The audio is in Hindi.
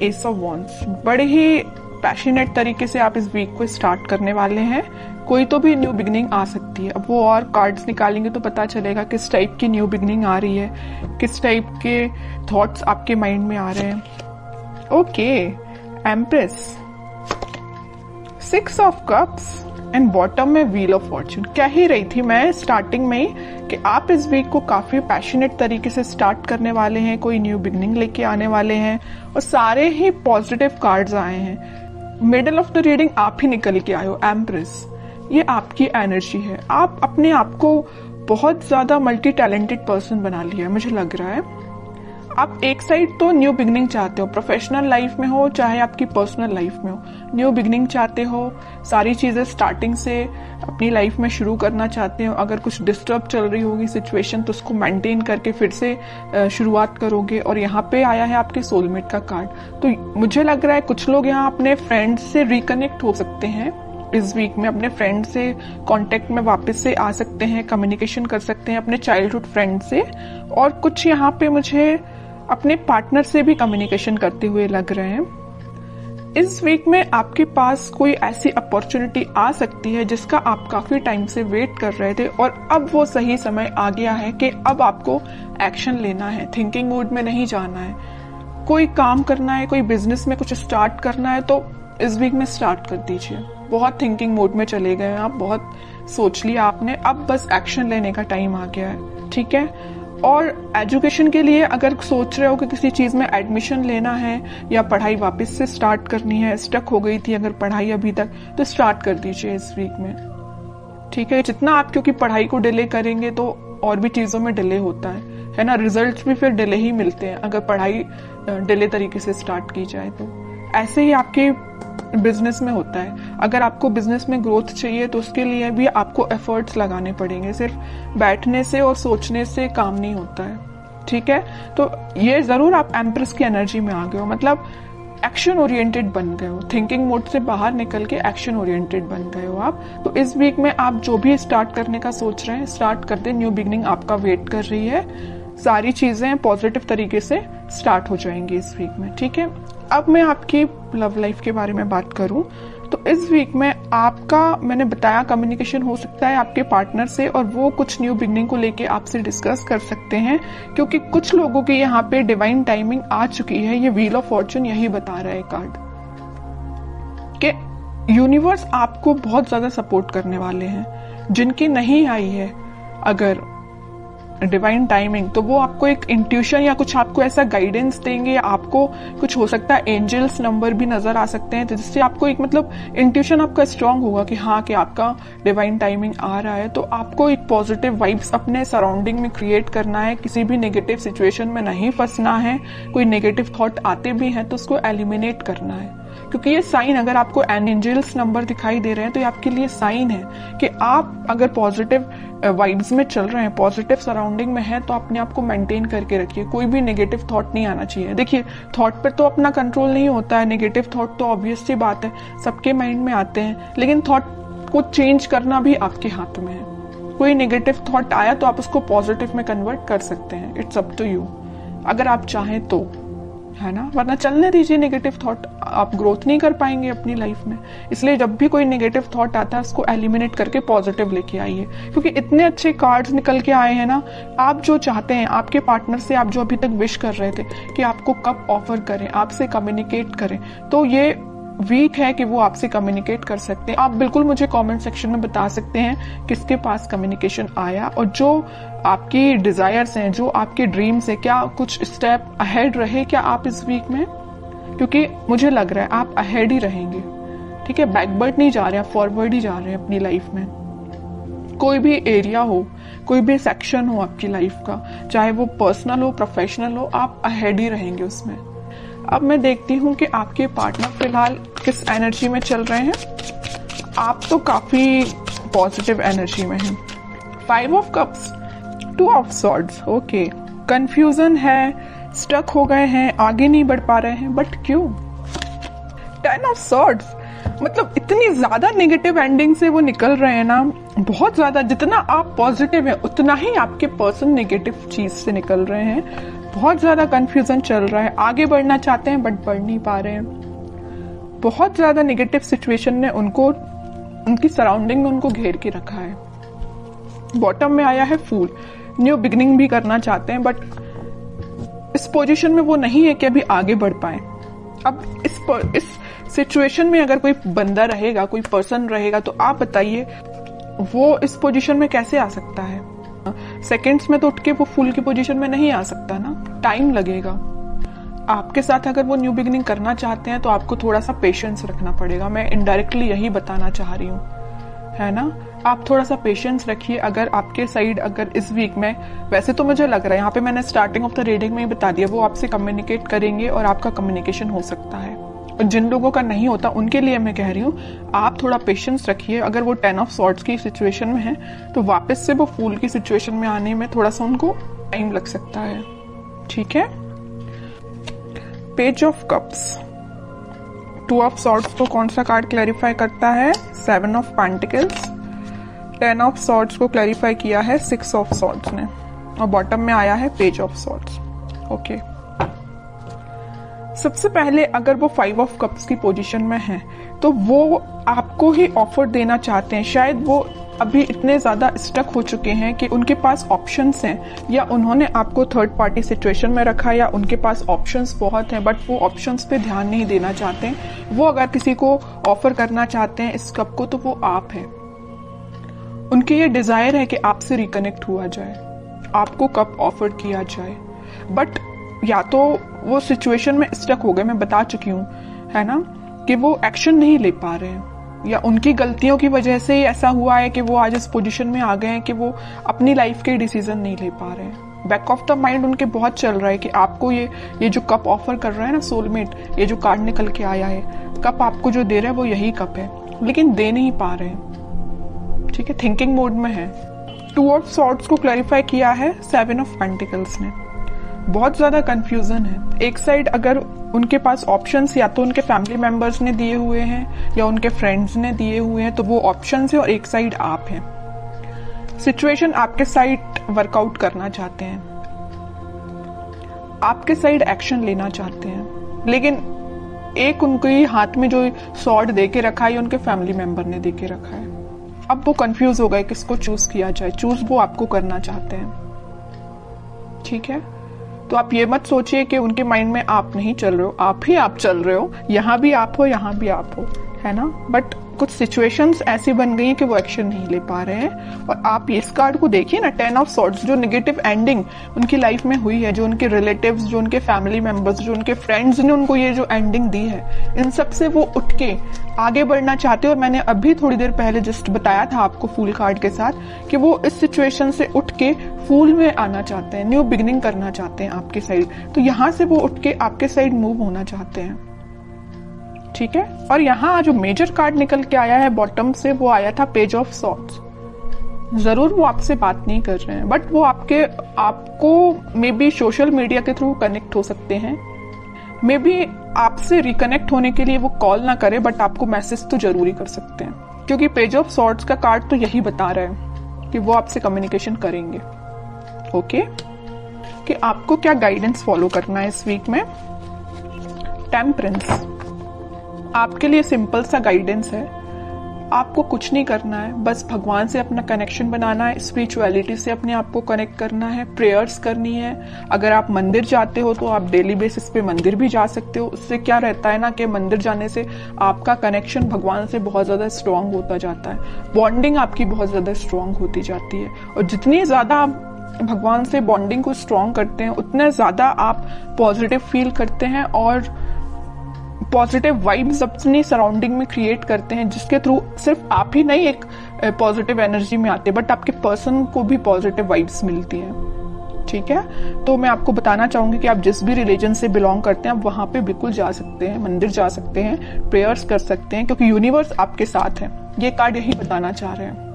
S of wands. बड़े ही पैशनेट तरीके से आप इस वीक को स्टार्ट करने वाले हैं। कोई तो भी न्यू बिगनिंग आ सकती है। अब वो और कार्ड्स निकालेंगे तो पता चलेगा किस टाइप की न्यू बिगनिंग आ रही है, किस टाइप के थॉट्स आपके माइंड में आ रहे हैं। Okay, empress, 6 of cups and bottom में व्हील ऑफ फॉर्चून। कह ही रही थी मैं स्टार्टिंग में ही कि आप इस वीक को काफी पैशनेट तरीके से स्टार्ट करने वाले हैं, कोई न्यू बिगनिंग लेके आने वाले हैं, और सारे ही पॉजिटिव कार्ड्स आए हैं। मिडल ऑफ द रीडिंग आप ही निकल के आए हो, एम्प्रेस। ये आपकी एनर्जी है। आप अपने आप को बहुत ज्यादा मल्टी टैलेंटेड पर्सन बना लिया है, मुझे लग रहा है। आप एक साइड तो न्यू बिगनिंग चाहते हो, प्रोफेशनल लाइफ में हो चाहे आपकी पर्सनल लाइफ में हो, न्यू बिगनिंग चाहते हो, सारी चीजें स्टार्टिंग से अपनी लाइफ में शुरू करना चाहते हो। अगर कुछ डिस्टर्ब चल रही होगी सिचुएशन तो उसको मेंटेन करके फिर से शुरुआत करोगे। और यहाँ पे आया है आपके सोलमेट का कार्ड। तो मुझे लग रहा है कुछ लोग यहाँ अपने फ्रेंड्स से रिकनेक्ट हो सकते हैं इस वीक में, अपने फ्रेंड से कांटेक्ट में वापस से आ सकते हैं, कम्युनिकेशन कर सकते हैं अपने चाइल्डहुड फ्रेंड से। और कुछ यहाँ पे मुझे अपने पार्टनर से भी कम्युनिकेशन करते हुए लग रहे हैं। इस वीक में आपके पास कोई ऐसी अपॉर्चुनिटी आ सकती है जिसका आप काफी टाइम से वेट कर रहे थे और अब वो सही समय आ गया है कि अब आपको एक्शन लेना है, थिंकिंग मूड में नहीं जाना है। कोई काम करना है, कोई बिजनेस में कुछ स्टार्ट करना है तो इस वीक में स्टार्ट कर दीजिए। बहुत थिंकिंग मोड में चले गए हैं आप, बहुत सोच लिया आपने, अब बस एक्शन लेने का टाइम आ गया है, ठीक है। और एजुकेशन के लिए अगर सोच रहे हो कि किसी चीज में एडमिशन लेना है या पढ़ाई वापस से स्टार्ट करनी है, स्टक हो गई थी अगर पढ़ाई अभी तक, तो स्टार्ट कर दीजिए इस वीक में, ठीक है। जितना आप क्योंकि पढ़ाई को डिले करेंगे तो और भी चीजों में डिले होता है ना, रिजल्ट्स भी फिर डिले ही मिलते हैं अगर पढ़ाई डिले तरीके से स्टार्ट की जाए तो। ऐसे ही आपके बिजनेस में होता है। अगर आपको बिजनेस में ग्रोथ चाहिए तो उसके लिए भी आपको एफर्ट्स लगाने पड़ेंगे, सिर्फ बैठने से और सोचने से काम नहीं होता है, ठीक है। तो ये जरूर आप एम्प्रेस की एनर्जी में आ गए हो, मतलब एक्शन ओरिएंटेड बन गए हो, थिंकिंग मोड से बाहर निकल के एक्शन ओरिएंटेड बन गए हो आप। तो इस वीक में आप जो भी स्टार्ट करने का सोच रहे हैं स्टार्ट कर दे, न्यू बिगनिंग आपका वेट कर रही है। सारी चीजें पॉजिटिव तरीके से स्टार्ट हो जाएंगी इस वीक में, ठीक है। अब मैं आपकी लव लाइफ के बारे में बात करूं तो इस वीक में आपका, मैंने बताया, कम्युनिकेशन हो सकता है आपके पार्टनर से और वो कुछ न्यू बिगनिंग को लेके आपसे डिस्कस कर सकते हैं, क्योंकि कुछ लोगों की यहाँ पे डिवाइन टाइमिंग आ चुकी है। ये व्हील ऑफ फॉर्चून यही बता रहा है कार्ड कि यूनिवर्स आपको बहुत ज्यादा सपोर्ट करने वाले हैं। जिनकी नहीं आई है अगर डिवाइन टाइमिंग, तो वो आपको एक इंट्यूशन या कुछ आपको ऐसा गाइडेंस देंगे। आपको कुछ हो सकता है एंजल्स नंबर भी नजर आ सकते हैं, तो जिससे आपको एक मतलब इंट्यूशन आपका स्ट्रांग होगा कि हाँ कि आपका डिवाइन टाइमिंग आ रहा है। तो आपको एक पॉजिटिव वाइब्स अपने सराउंडिंग में क्रिएट करना है, किसी भी नेगेटिव सिचुएशन में नहीं फंसना है। कोई नेगेटिव थॉट आते भी हैं तो उसको एलिमिनेट करना है, क्योंकि ये साइन, अगर आपको एंजल्स नंबर दिखाई दे रहे हैं तो ये आपके लिए साइन है कि आप अगर पॉजिटिव वाइब्स में चल रहे हैं, पॉजिटिव सराउंडिंग में है, तो अपने आप को मेंटेन करके रखिए। कोई भी नेगेटिव थॉट नहीं आना चाहिए। देखिए, थॉट पर तो अपना कंट्रोल नहीं होता है, नेगेटिव थॉट तो ऑब्वियस सी बात है सबके माइंड में आते हैं, लेकिन थॉट को चेंज करना भी आपके हाथ में है। कोई नेगेटिव थॉट आया तो आप उसको पॉजिटिव में कन्वर्ट कर सकते हैं, इट्स अप टू यू, अगर आप चाहें तो, है ना। वरना चलने दीजिए नेगेटिव थॉट, आप ग्रोथ नहीं कर पाएंगे अपनी लाइफ में। इसलिए जब भी कोई नेगेटिव थॉट आता है उसको एलिमिनेट करके पॉजिटिव लेके आइए, क्योंकि इतने अच्छे कार्ड्स निकल के आए हैं ना। आप जो चाहते हैं आपके पार्टनर से, आप जो अभी तक विश कर रहे थे कि आपको कब ऑफर करें, आपसे कम्युनिकेट करें, तो ये वीक है कि वो आपसे कम्युनिकेट कर सकते हैं। आप बिल्कुल मुझे कमेंट सेक्शन में बता सकते हैं किसके पास कम्युनिकेशन आया, और जो आपकी डिजायर्स हैं, जो आपके ड्रीम्स हैं, क्या कुछ स्टेप अहेड रहे क्या आप इस वीक में, क्योंकि मुझे लग रहा है आप अहेड ही रहेंगे, ठीक है। बैकवर्ड नहीं जा रहे हैं, फॉरवर्ड ही जा रहे हैं अपनी लाइफ में। कोई भी एरिया हो, कोई भी सेक्शन हो आपकी लाइफ का, चाहे वो पर्सनल हो प्रोफेशनल हो, आप अहेड ही रहेंगे उसमें। अब मैं देखती हूँ कि आपके पार्टनर फिलहाल किस एनर्जी में चल रहे हैं। आप तो काफी पॉजिटिव एनर्जी में हैं। 5 of cups, 2 of swords, okay. Confusion है, स्टक हो गए हैं, आगे नहीं बढ़ पा रहे हैं, बट क्यों? 10 ऑफ सॉर्ड्स, मतलब इतनी ज्यादा नेगेटिव एंडिंग से वो निकल रहे हैं ना, बहुत ज्यादा। जितना आप पॉजिटिव हैं उतना ही आपके पर्सन नेगेटिव चीज से निकल रहे हैं। बहुत ज्यादा कंफ्यूजन चल रहा है, आगे बढ़ना चाहते हैं बट बढ़ नहीं पा रहे हैं। बहुत ज्यादा नेगेटिव सिचुएशन ने उनको, उनकी सराउंडिंग में उनको घेर के रखा है। बॉटम में आया है फूल, न्यू बिगिनिंग भी करना चाहते हैं बट इस पोजीशन में वो नहीं है कि अभी आगे बढ़ पाए। अब इस सिचुएशन में अगर कोई बंदा रहेगा, कोई पर्सन रहेगा, तो आप बताइए वो इस पोजीशन में कैसे आ सकता है? सेकंड्स में तो उठ के वो फूल की पोजीशन में नहीं आ सकता ना, टाइम लगेगा। आपके साथ अगर वो न्यू बिगिनिंग करना चाहते हैं तो आपको थोड़ा सा पेशेंस रखना पड़ेगा। मैं इनडायरेक्टली यही बताना चाह रही हूँ, है ना। आप थोड़ा सा पेशेंस रखिए। अगर आपके साइड अगर इस वीक में, वैसे तो मुझे लग रहा है यहाँ पे मैंने स्टार्टिंग ऑफ द रीडिंग में ही बता दिया, वो आपसे कम्युनिकेट करेंगे और आपका कम्युनिकेशन हो सकता है। और जिन लोगों का नहीं होता उनके लिए मैं कह रही हूँ आप थोड़ा पेशेंस रखिए। अगर वो 10 ऑफ सॉर्ड्स की सिचुएशन में है तो वापस से वो फूल की सिचुएशन में आने में थोड़ा सा उनको टाइम लग सकता है, ठीक है। Page of cups, 2 of swords को कौन सा कार्ड क्लैरिफाई करता है? 7 ऑफ पेंटिकल्स। 10 ऑफ सॉर्ड्स को क्लैरिफाई किया है 6 ऑफ सॉर्ड्स ने, और बॉटम में आया है पेज ऑफ सॉर्ड्स। ओके, सबसे पहले अगर वो 5 ऑफ कप्स की पोजीशन में है तो वो आपको ही ऑफर देना चाहते हैं। शायद वो अभी इतने ज्यादा स्टक हो चुके हैं कि उनके पास ऑप्शंस हैं, या उन्होंने आपको थर्ड पार्टी सिचुएशन में रखा, या उनके पास ऑप्शंस बहुत हैं बट वो ऑप्शंस पे ध्यान नहीं देना चाहते हैं। वो अगर किसी को ऑफर करना चाहते हैं इस कप को तो वो आप हैं। उनकी ये डिजायर है कि आपसे रिकनेक्ट हुआ जाए, आपको कप ऑफर किया जाए, बट या तो वो सिचुएशन में स्टक हो गए, मैं बता चुकी हूँ, है ना, कि वो एक्शन नहीं ले पा रहे हैं, या उनकी गलतियों की वजह से ही ऐसा हुआ है कि वो आज इस पोजीशन में आ गए हैं कि वो अपनी लाइफ के डिसीजन नहीं ले पा रहे हैं। बैक ऑफ द माइंड उनके बहुत चल रहा है कि आपको ये जो कप ऑफर कर रहा है ना सोलमेट, ये जो कार्ड निकल के आया है, कप आपको जो दे रहा है वो यही कप है, लेकिन दे नहीं पा रहे हैं, ठीक है, थिंकिंग मोड में है। 2 ऑफ सॉर्ड्स को क्लैरिफाई किया है 7 ऑफ पेंटिकल्स ने। बहुत ज्यादा कंफ्यूजन है। एक साइड अगर उनके पास ऑप्शंस या तो उनके फैमिली मेंबर्स ने दिए हुए हैं या उनके फ्रेंड्स ने दिए हुए हैं, तो वो ऑप्शंस है, और एक साइड आप हैं। सिचुएशन आपके साइड वर्कआउट करना चाहते हैं, आपके साइड एक्शन लेना चाहते हैं, लेकिन एक उनके हाथ में जो सॉर्ड दे के रखा है उनके फैमिली मेंबर ने दे के रखा है। अब वो कंफ्यूज हो गए किसको चूज किया जाए। चूज वो आपको करना चाहते हैं, ठीक है। तो आप ये मत सोचिए कि उनके माइंड में आप नहीं चल रहे हो, आप ही आप चल रहे हो, यहाँ भी आप हो, यहाँ भी आप हो, है ना। बट कुछ सिचुएशंस ऐसी बन गई हैं कि वो एक्शन नहीं ले पा रहे हैं। और आप इस कार्ड को देखिए ना, 10 ऑफ सॉर्ड्स, जो नेगेटिव एंडिंग उनकी लाइफ में हुई है, जो उनके रिलेटिव्स, जो उनके फैमिली मेंबर्स, जो उनके फ्रेंड्स ने उनको ये जो एंडिंग दी है, इन सब से वो उठ के आगे बढ़ना चाहते हैं। और मैंने अभी थोड़ी देर पहले जस्ट बताया था आपको फूल कार्ड के साथ कि वो इस सिचुएशन से उठ के फूल में आना चाहते हैं, न्यू बिगिनिंग करना चाहते हैं आपके साइड। तो यहाँ से वो उठ के आपके साइड मूव होना चाहते हैं, ठीक है। और यहाँ जो मेजर कार्ड निकल के आया है बॉटम से, वो आया था पेज ऑफ सॉर्ड्स। जरूर वो आपसे बात नहीं कर रहे हैं, बट वो आपको मे बी सोशल मीडिया के थ्रू कनेक्ट हो सकते हैं। मे बी आपसे रिकनेक्ट होने के लिए वो कॉल ना करे, बट आपको मैसेज तो जरूरी कर सकते हैं, क्योंकि पेज ऑफ सॉर्ड्स का कार्ड तो यही बता रहा है कि वो आपसे कम्युनिकेशन करेंगे। ओके, कि आपको क्या गाइडेंस फॉलो करना है इस वीक में। टेम्परेंस आपके लिए सिंपल सा गाइडेंस है। आपको कुछ नहीं करना है, बस भगवान से अपना कनेक्शन बनाना है, स्पिरिचुअलिटी से अपने आप को कनेक्ट करना है, प्रेयर्स करनी है। अगर आप मंदिर जाते हो तो आप डेली बेसिस पे मंदिर भी जा सकते हो। उससे क्या रहता है ना कि मंदिर जाने से आपका कनेक्शन भगवान से बहुत ज्यादा स्ट्रांग होता जाता है, बॉन्डिंग आपकी बहुत ज्यादा स्ट्रांग होती जाती है। और जितनी ज्यादा आप भगवान से बॉन्डिंग को स्ट्रांग करते हैं उतने ज्यादा आप पॉजिटिव फील करते हैं और पॉजिटिव वाइब्स अपनी सराउंडिंग में क्रिएट करते हैं, जिसके थ्रू सिर्फ आप ही नहीं एक पॉजिटिव एनर्जी में आते, बट आपके पर्सन को भी पॉजिटिव वाइब्स मिलती हैं, ठीक है। तो मैं आपको बताना चाहूंगी कि आप जिस भी रिलीजन से बिलोंग करते हैं आप वहां पे बिल्कुल जा सकते हैं, मंदिर जा सकते हैं, प्रेयर्स कर सकते हैं, क्योंकि यूनिवर्स आपके साथ है। ये कार्ड यही बताना चाह रहे हैं।